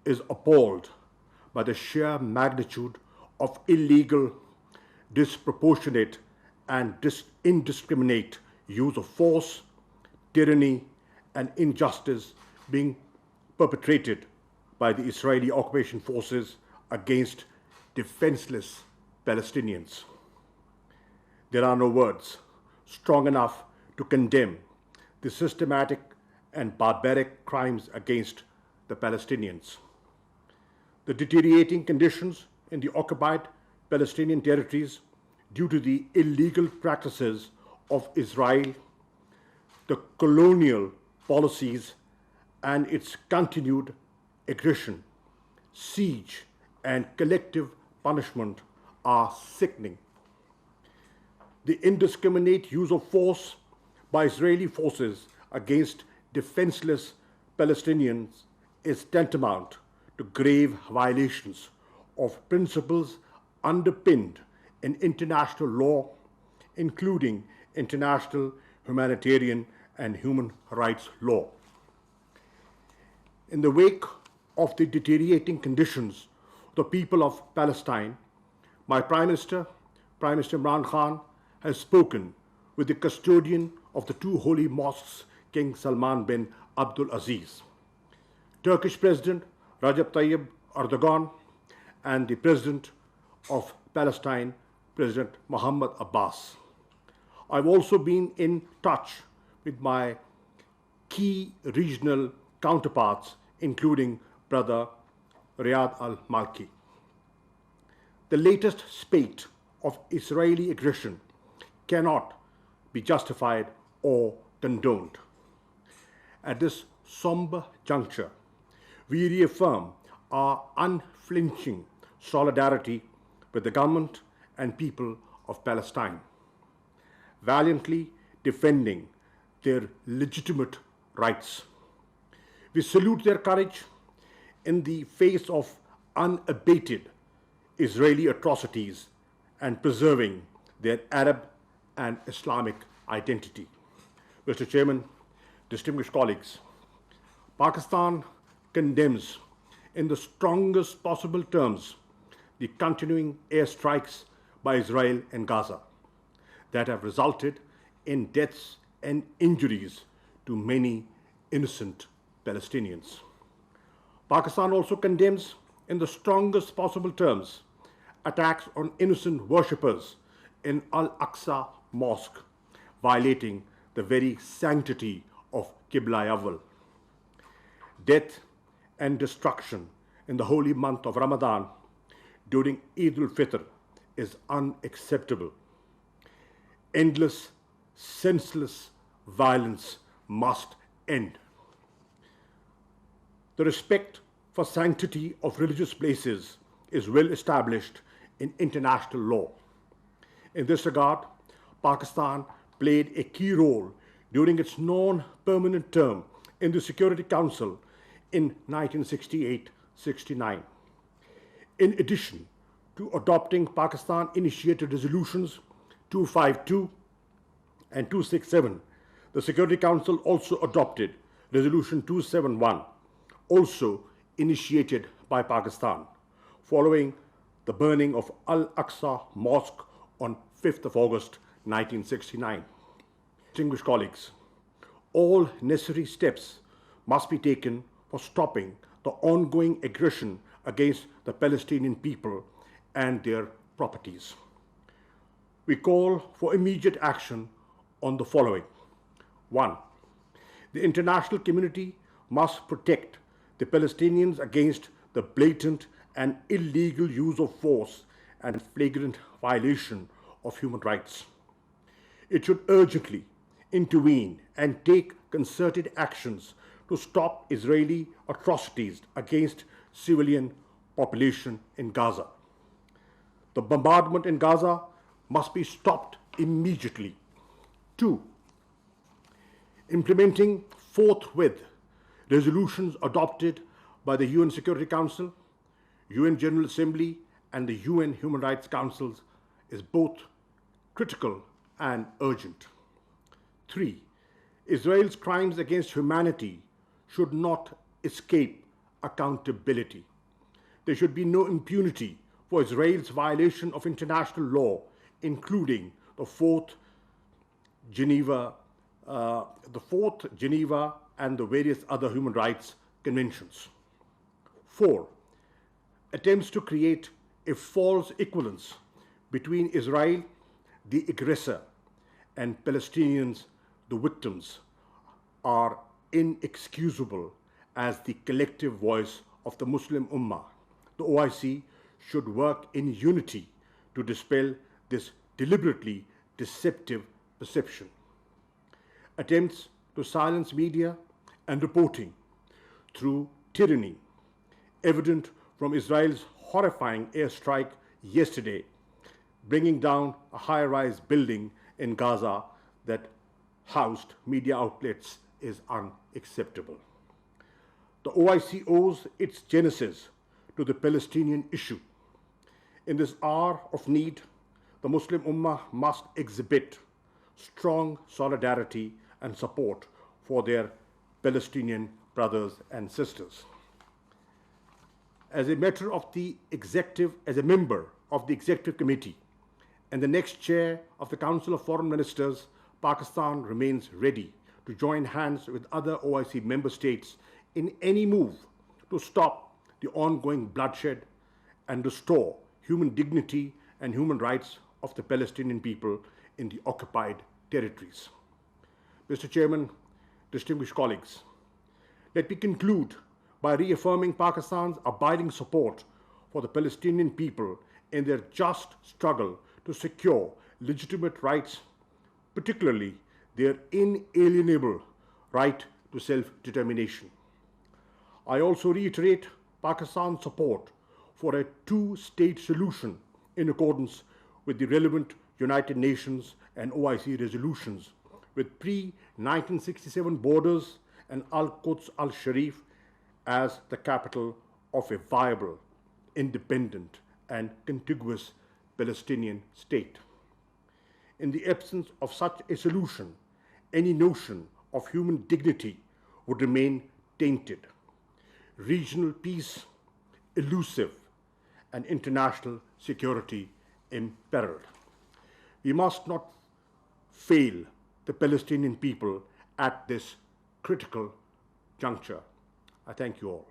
is appalled by the sheer magnitude of illegal, disproportionate, and indiscriminate use of force, tyranny, and injustice being perpetrated by the Israeli occupation forces against defenseless Palestinians. There are no words strong enough to condemn the systematic and barbaric crimes against the Palestinians. The deteriorating conditions in the occupied Palestinian territories due to the illegal practices of Israel, the colonial policies, and its continued aggression, siege, and collective punishment are sickening. The indiscriminate use of force by Israeli forces against defenseless Palestinians is tantamount to grave violations of principles underpinned in international law, including international humanitarian and human rights law. In the wake of the deteriorating conditions of the people of Palestine, my Prime Minister Imran Khan, has spoken with the custodian of the two holy mosques, King Salman bin Abdul Aziz, Turkish President Recep Tayyip Erdogan, and the President of Palestine, President Mahmoud Abbas. I've also been in touch with my key regional counterparts, including Brother Riyad al-Malki. The latest spate of Israeli aggression cannot be justified or condoned. At this somber juncture, we reaffirm our unflinching solidarity with the government and people of Palestine, valiantly defending their legitimate rights. We salute their courage in the face of unabated Israeli atrocities and preserving their Arab and Islamic identity. Mr. Chairman, distinguished colleagues, Pakistan condemns in the strongest possible terms the continuing airstrikes by Israel in Gaza that have resulted in deaths and injuries to many innocent Palestinians. Pakistan also condemns in the strongest possible terms attacks on innocent worshippers in Al-Aqsa Mosque, violating the very sanctity of Qibla Awwal. Death and destruction in the holy month of Ramadan during Eid al-Fitr is unacceptable. Endless, senseless violence must end. The respect for sanctity of religious places is well established in international law. In this regard, Pakistan played a key role during its non-permanent term in the Security Council in 1968-69. In addition to adopting Pakistan-initiated resolutions 252 and 267, the Security Council also adopted Resolution 271, also initiated by Pakistan, following the burning of Al-Aqsa Mosque on 5th of August 1969. Distinguished colleagues, all necessary steps must be taken for stopping the ongoing aggression against the Palestinian people and their properties. We call for immediate action on the following. 1. The international community must protect the Palestinians against the blatant and illegal use of force and flagrant violation of human rights. It should urgently intervene and take concerted actions to stop Israeli atrocities against civilian population in Gaza. The bombardment in Gaza must be stopped immediately. 2. Implementing forthwith resolutions adopted by the UN Security Council, UN General Assembly, and the UN Human Rights Councils is both critical and urgent. 3. Israel's crimes against humanity should not escape accountability. There should be no impunity for Israel's violation of international law, including the Geneva, Fourth Geneva and the various other human rights conventions. 4. Attempts to create a false equivalence between Israel, the aggressor, and Palestinians, the victims, are inexcusable as the collective voice of the Muslim Ummah. The OIC should work in unity to dispel this deliberately deceptive perception. Attempts to silence media and reporting through tyranny, evident from Israel's horrifying airstrike yesterday, bringing down a high-rise building in Gaza that housed media outlets, is unacceptable. The OIC owes its genesis to the Palestinian issue. In this hour of need, the Muslim Ummah must exhibit strong solidarity and support for their Palestinian brothers and sisters. As a member of the executive committee and the next chair of the Council of Foreign Ministers, Pakistan remains ready to join hands with other OIC member states in any move to stop the ongoing bloodshed and restore human dignity and human rights of the Palestinian people in the occupied territories. Mr. Chairman, distinguished colleagues, let me conclude by reaffirming Pakistan's abiding support for the Palestinian people in their just struggle to secure legitimate rights, particularly their inalienable right to self-determination. I also reiterate Pakistan's support for a two-state solution in accordance with the relevant United Nations and OIC resolutions, with pre-1967 borders and Al-Quds al-Sharif as the capital of a viable, independent, and contiguous Palestinian state. In the absence of such a solution, any notion of human dignity would remain tainted, regional peace elusive, and international security imperiled. We must not fail the Palestinian people at this critical juncture. I thank you all.